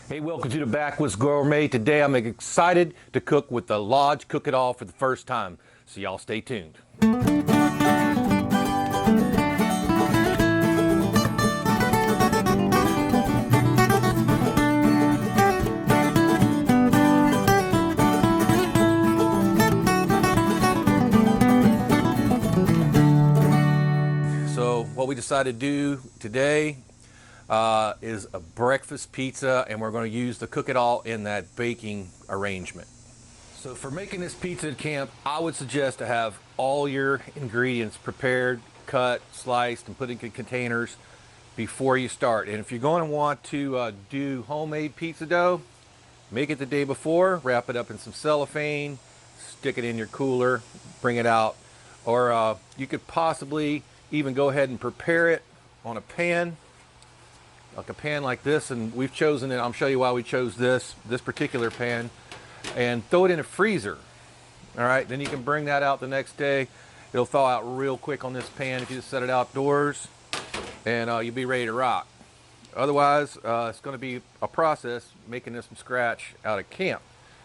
Hey, welcome to the Backwoods Gourmet. Today I'm excited to cook with the Lodge Cook It All for the first time. So y'all stay tuned. So what we decided to do today is a breakfast pizza, and we're going to use the Cook It All in that baking arrangement. So for making this pizza at camp, I would suggest to have all your ingredients prepared, cut, sliced, and put in containers before you start. And if you're going to want to do homemade pizza dough, make it the day before, wrap it up in some cellophane, stick it in your cooler, bring it out. Or you could possibly even go ahead and prepare it on a pan, like a pan like this, and we've chosen it. I'll show you why we chose this particular pan, and throw it in a freezer. All right, then you can bring that out the next day. It'll thaw out real quick on this pan if you just set it outdoors, and you'll be ready to rock. Otherwise, it's going to be a process making this from scratch out of camp.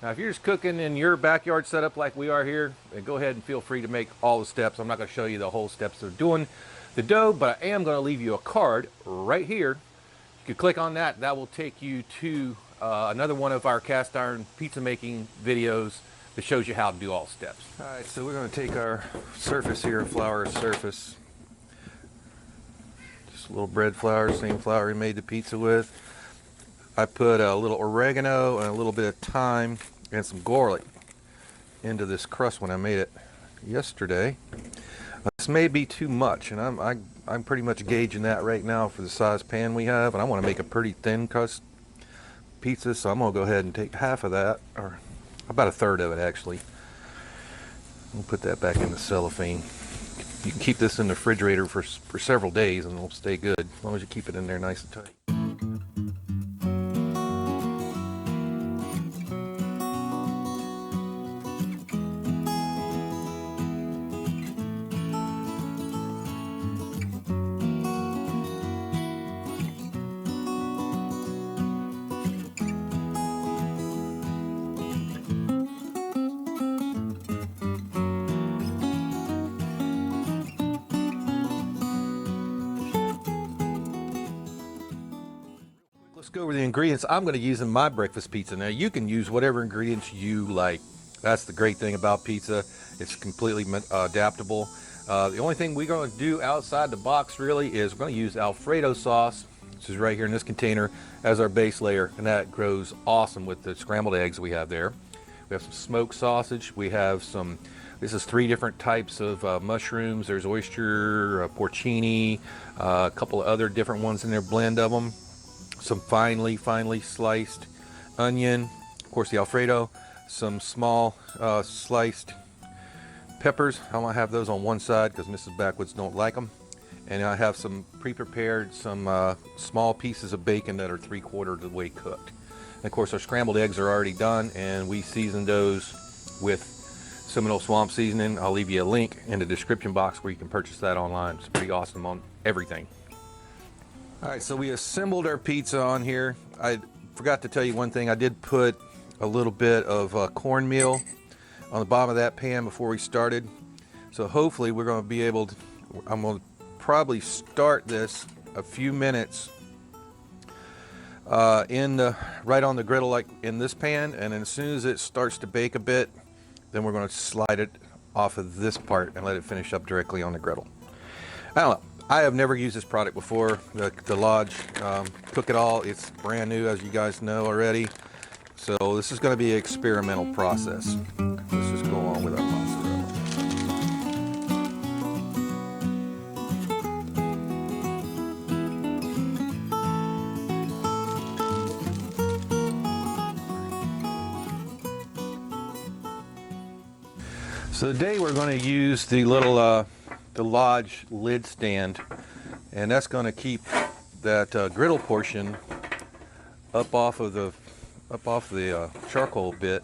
Now, if you're just cooking in your backyard setup like we are here, then go ahead and feel free to make all the steps. I'm not going to show you the whole steps of doing the dough, but I am going to leave you a card right here. You can click on that. That will take you to another one of our cast iron pizza making videos that shows you how to do all steps. All right, so we're going to take our surface here, flour surface. Just a little bread flour, same flour we made the pizza with. I put a little oregano and a little bit of thyme and some garlic into this crust when I made it yesterday. This may be too much, and I'm pretty much gauging that right now for the size pan we have, and I want to make a pretty thin crust pizza, so I'm going to go ahead and take half of that, or about a third of it actually. We'll put that back in the cellophane. You can keep this in the refrigerator for several days and it'll stay good, as long as you keep it in there nice and tight. Let's go over the ingredients I'm going to use in my breakfast pizza. Now, you can use whatever ingredients you like. That's the great thing about pizza. It's completely adaptable. The only thing we're going to do outside the box really is we're going to use Alfredo sauce, which is right here in this container, as our base layer, and that goes awesome with the scrambled eggs we have there. We have some smoked sausage. We have some, this is 3 different types of mushrooms. There's oyster, porcini, a couple of other different ones in there, blend of them. Some finely sliced onion, of course the Alfredo, some small sliced peppers. I want to have those on one side because Mrs. Backwoods don't like them. And I have some pre-prepared, some small pieces of bacon that are 3/4 of the way cooked. And of course our scrambled eggs are already done, and we seasoned those with Seminole Swamp seasoning. I'll leave you a link in the description box where you can purchase that online. It's pretty awesome on everything. All right, so we assembled our pizza on here. I forgot to tell you one thing. I did put a little bit of cornmeal on the bottom of that pan before we started. So hopefully we're going to be able to, I'm going to probably start this a few minutes right on the griddle, like in this pan, and then as soon as it starts to bake a bit, then we're going to slide it off of this part and let it finish up directly on the griddle. I don't know. I have never used this product before, the Lodge Cook It All. It's brand new, as you guys know already. So this is going to be an experimental process. Let's just go on with our mozzarella. So today we're going to use the little the Lodge lid stand, and that's going to keep that griddle portion up off the charcoal bit.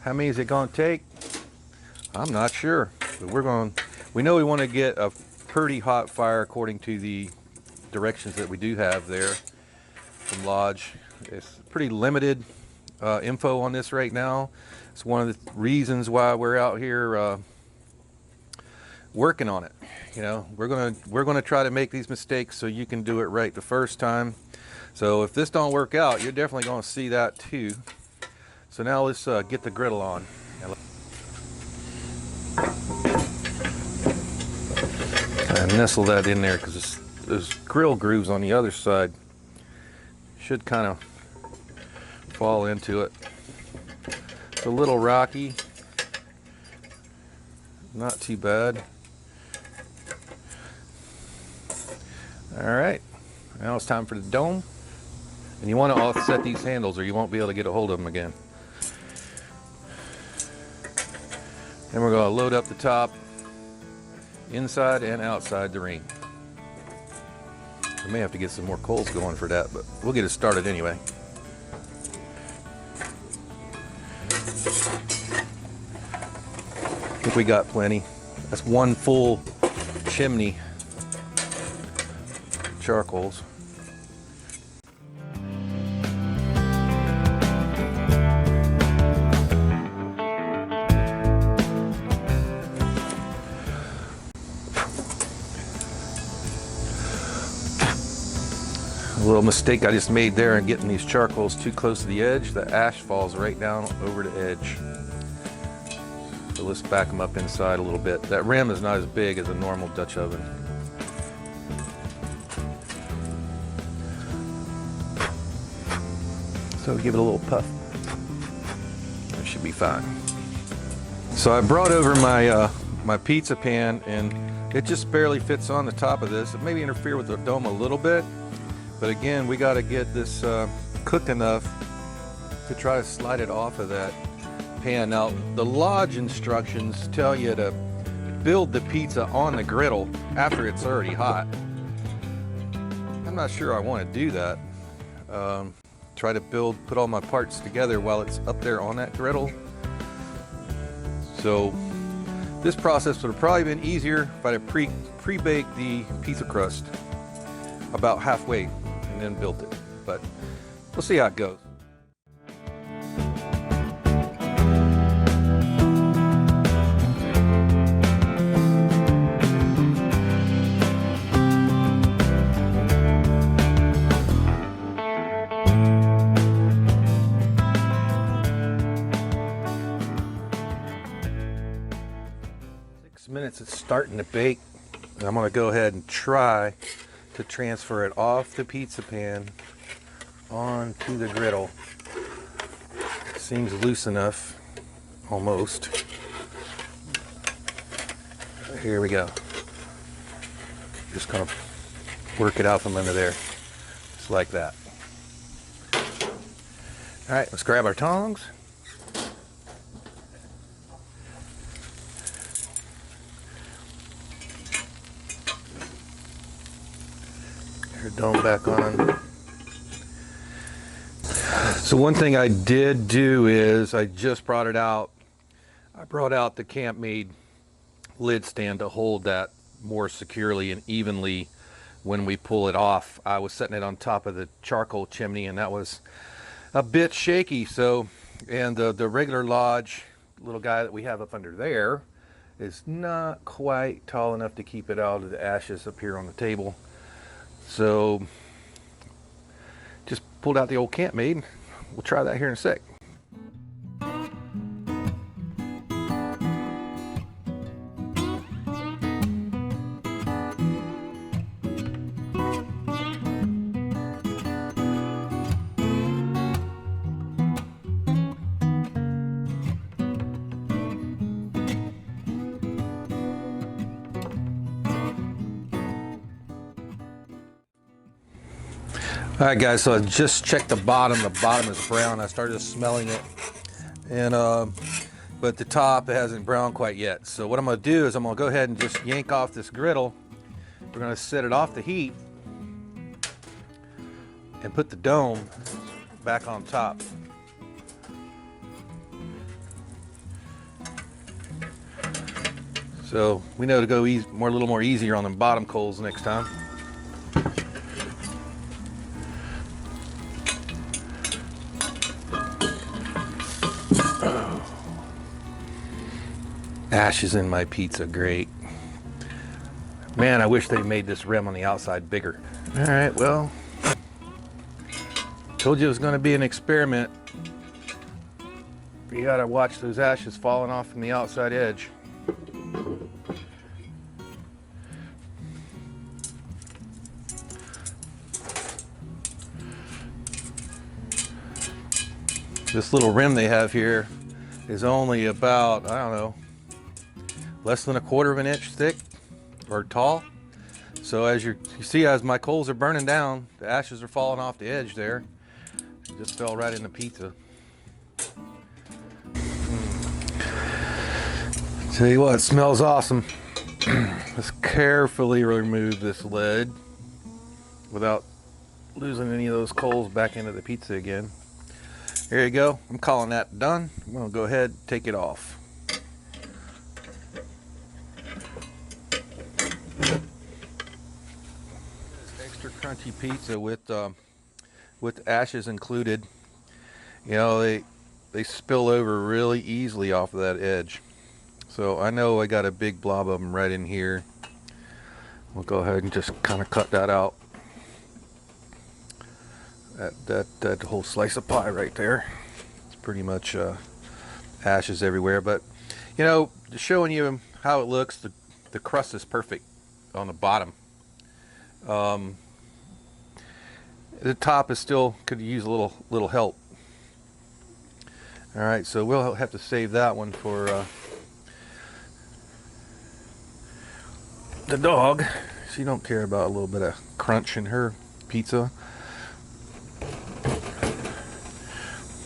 How many is it going to take? I'm not sure, but we know we want to get a pretty hot fire according to the directions that we do have there. from Lodge. It's pretty limited info on this right now. It's one of the reasons why we're out here working on it. You know, we're gonna try to make these mistakes so you can do it right the first time. So if this don't work out, you're definitely going to see that too. So now let's get the griddle on. And nestle that in there because there's grill grooves on the other side. Should kind of fall into it. It's a little rocky. Not too bad. Alright, now it's time for the dome. And you want to offset these handles or you won't be able to get a hold of them again. And we're going to load up the top, inside and outside the ring. We may have to get some more coals going for that, but we'll get it started anyway. I think we got plenty. That's one full chimney charcoals. A little mistake I just made there in getting these charcoals too close to the edge. The ash falls right down over the edge. So let's back them up inside a little bit. That rim is not as big as a normal Dutch oven. So give it a little puff. That should be fine. So I brought over my pizza pan and it just barely fits on the top of this. It maybe interfere with the dome a little bit. But again, we got to get this cooked enough to try to slide it off of that pan. Now, the Lodge instructions tell you to build the pizza on the griddle after it's already hot. I'm not sure I want to do that. Try to put all my parts together while it's up there on that griddle. So this process would have probably been easier if I had pre-baked the pizza crust about halfway and then built it, but we'll see how it goes. Minutes it's starting to bake, and I'm going to go ahead and try to transfer it off the pizza pan onto the griddle. Seems loose enough, almost. Here we go. Just kind of work it out from under there, just like that. All right, let's grab our tongs. Dome back on. So one thing I did do is I just brought it out. I brought out the Camp Made lid stand to hold that more securely and evenly when we pull it off. I was setting it on top of the charcoal chimney and that was a bit shaky. So, and the regular Lodge little guy that we have up under there is not quite tall enough to keep it out of the ashes up here on the table. So just pulled out the old Camp Made. We'll try that here in a sec. All right, guys, so I just checked the bottom. The bottom is brown. I started smelling it, and but the top, it hasn't browned quite yet. So what I'm gonna do is I'm gonna go ahead and just yank off this griddle. We're gonna set it off the heat and put the dome back on top. So we know to go a little more easier on the bottom coals next time. Ashes in my pizza, great. Man, I wish they made this rim on the outside bigger. All right, well, told you it was going to be an experiment. You gotta watch those ashes falling off from the outside edge. This little rim they have here is only about, I don't know, less than 1/4 of an inch thick or tall. So as you see, as my coals are burning down, the ashes are falling off the edge there. It just fell right in the pizza. Tell you what, it smells awesome. Let's carefully remove this lid without losing any of those coals back into the pizza again. There you go. I'm calling that done. I'm going to go ahead and take it off. Extra crunchy pizza with ashes included. You know, they spill over really easily off of that edge. So I know I got a big blob of them right in here. We'll go ahead and just kind of cut that out. That whole slice of pie right there. It's pretty much ashes everywhere. But you know, just showing you how it looks. The crust is perfect on the bottom. The top is still could use a little help. All right, so we'll have to save that one for the dog. She don't care about a little bit of crunch in her pizza.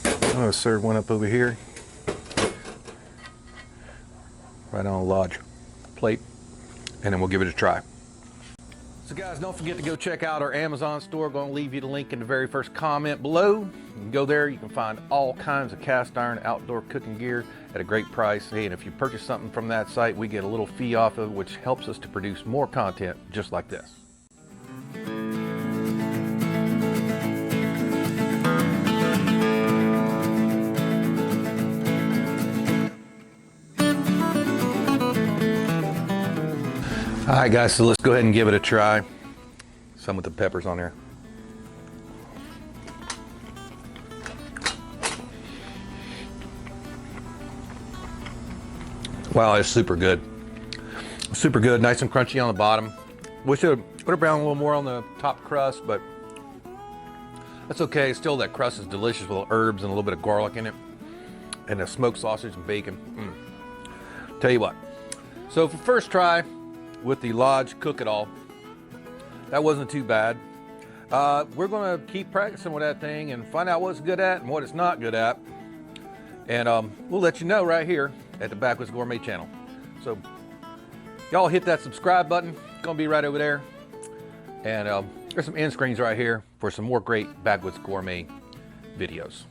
I'm going to serve one up over here, right on a large plate, and then we'll give it a try. So guys, don't forget to go check out our Amazon store. Going to leave you the link in the very first comment below. You can go there, you can find all kinds of cast iron outdoor cooking gear at a great price. Hey, and if you purchase something from that site, we get a little fee off of it, which helps us to produce more content just like this. Alright guys, so let's go ahead and give it a try. Some with the peppers on there. Wow, it's super good. Super good, nice and crunchy on the bottom. Wish it would have browned a little more on the top crust, but that's okay. Still, that crust is delicious with herbs and a little bit of garlic in it. And the smoked sausage and bacon. Tell you what. So for first try, with the Lodge Cook It All, that wasn't too bad. We're going to keep practicing with that thing and find out what it's good at and what it's not good at. And we'll let you know right here at the Backwoods Gourmet channel. So y'all hit that subscribe button. It's going to be right over there. And there's some end screens right here for some more great Backwoods Gourmet videos.